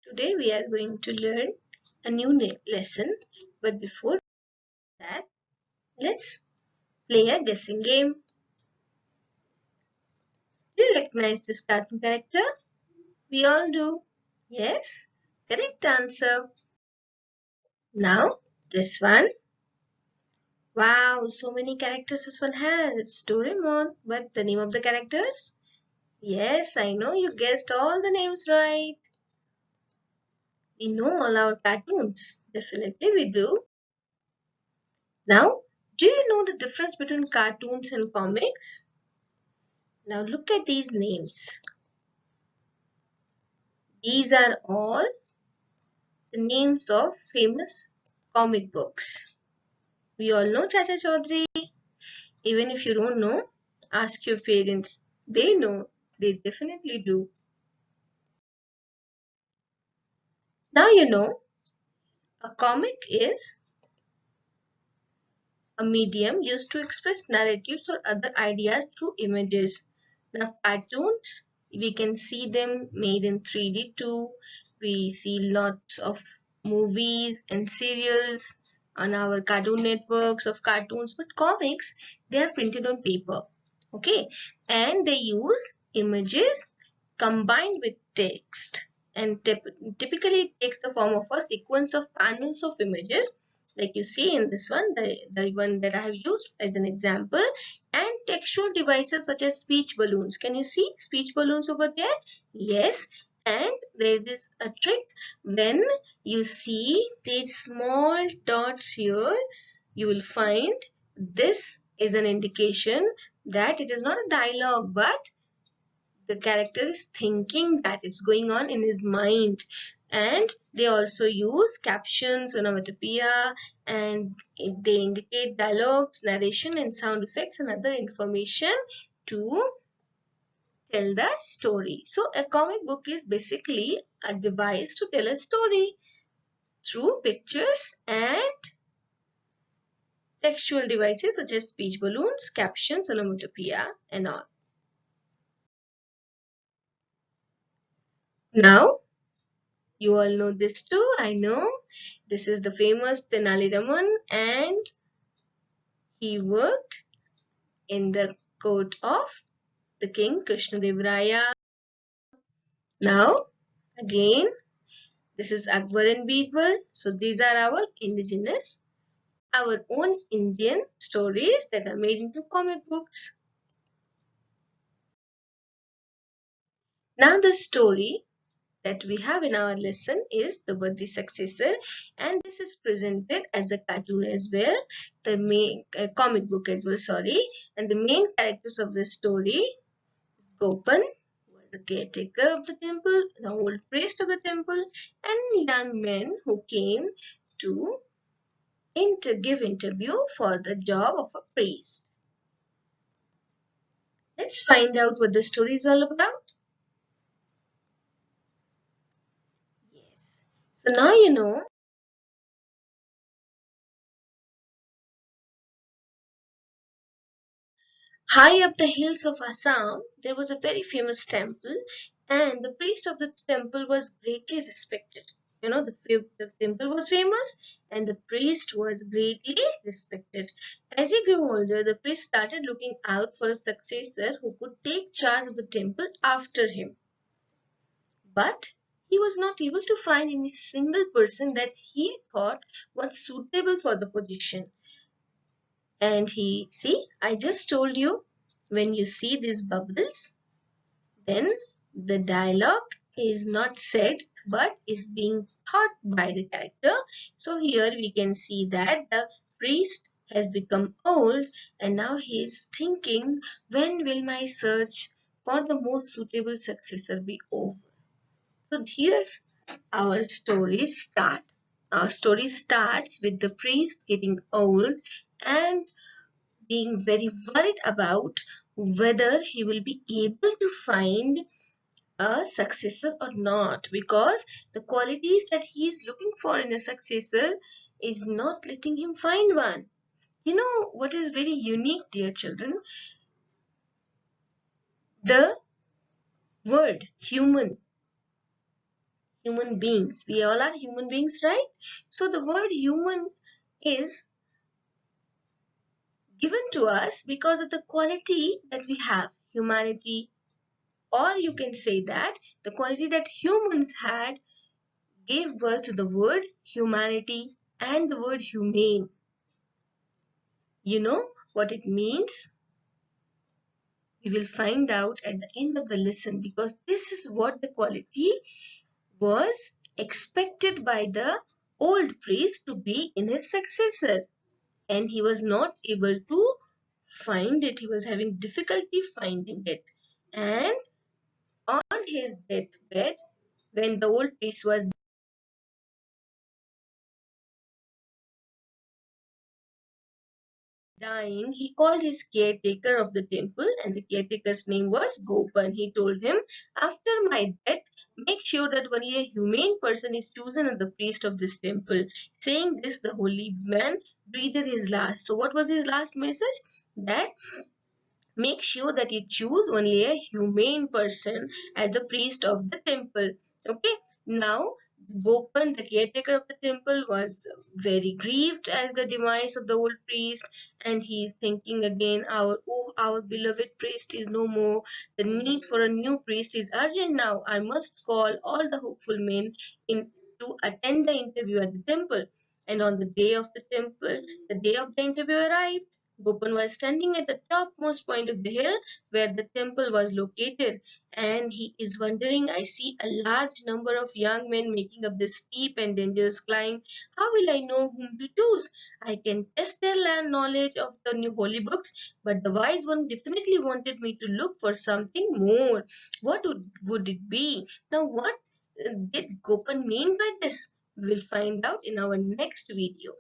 Today we are going to learn a new lesson, but before that, let's play a guessing game. Do you recognize this cartoon character? We all do. Yes, correct answer. Now, this one. Wow, so many characters this one has. It's Doraemon. But the name of the characters? Yes, I know you guessed all the names right. We know all our cartoons. Definitely we do. Now, do you know the difference between cartoons and comics? Now look at these names. These are all the names of famous comic books. We all know Chacha Chaudhary. Even if you don't know, ask your parents. They know. They definitely do. Now you know, a comic is a medium used to express narratives or other ideas through images. Now cartoons, we can see them made in 3D too. We see lots of movies and serials on our cartoon networks of cartoons, but comics, they are printed on paper. Okay, and they use images combined with text, and typically it takes the form of a sequence of panels of images like you see in this one, the one that I have used as an example, and textual devices such as speech balloons. Can you see speech balloons over there? Yes. And there is a trick when you see these small dots here, you will find this is an indication that it is not a dialogue, but the character is thinking that it's going on in his mind. And they also use captions, onomatopoeia, and they indicate dialogues, narration, and sound effects and other information to tell the story. So a comic book is basically a device to tell a story through pictures and textual devices such as speech balloons, captions, onomatopoeia, and all. Now, you all know this too, I know. This is the famous Tenali Raman, and he worked in the court of the king Krishnadev Raya. Now, again, this is Akbar and Birbal. So these are our indigenous, our own Indian stories that are made into comic books. Now the story that we have in our lesson is the Worthy Successor, and this is presented as a cartoon as well, the main comic book as well, sorry. And the main characters of the story, Gopan, who was the caretaker of the temple, the old priest of the temple, and young men who came to give interview for the job of a priest. Let's find out what the story is all about. Yes. So now you know. High up the hills of Assam, there was a very famous temple, and the priest of the temple was greatly respected. You know, the temple was famous, and the priest was greatly respected. As he grew older, the priest started looking out for a successor who could take charge of the temple after him. But he was not able to find any single person that he thought was suitable for the position. And I just told you, when you see these bubbles, then the dialogue is not said but is being thought by the character. So here we can see that the priest has become old and now he is thinking, when will my search for the most suitable successor be over? So here's our story start. Our story starts with the priest getting old and being very worried about whether he will be able to find a successor or not, because the qualities that he is looking for in a successor is not letting him find one. You know what is very unique, dear children? The word human human beings. We all are human beings, right? So the word human is given to us because of the quality that we have, humanity, or you can say that the quality that humans had gave birth to the word humanity and the word humane. You know what it means? We will find out at the end of the lesson, because this is what the quality was expected by the old priest to be in his successor, and he was not able to find it. He was having difficulty finding it, and on his deathbed, when the old priest was dying, he called his caretaker of the temple, and the caretaker's name was Gopan. He told him, after my death, make sure that only a humane person is chosen as the priest of this temple. Saying this, the holy man breathed his last. So what was his last message? That make sure that you choose only a humane person as the priest of the temple. Okay, now Gopan, the caretaker of the temple, was very grieved as the demise of the old priest, and he is thinking again, our beloved priest is no more. The need for a new priest is urgent now. I must call all the hopeful men in to attend the interview at the temple. And on the day of the day of the interview arrived. Gopan was standing at the topmost point of the hill where the temple was located, and he is wondering, I see a large number of young men making up this steep and dangerous climb. How will I know whom to choose? I can test their land knowledge of the new holy books, but the wise one definitely wanted me to look for something more. What would it be? Now, what did Gopan mean by this? We'll find out in our next video.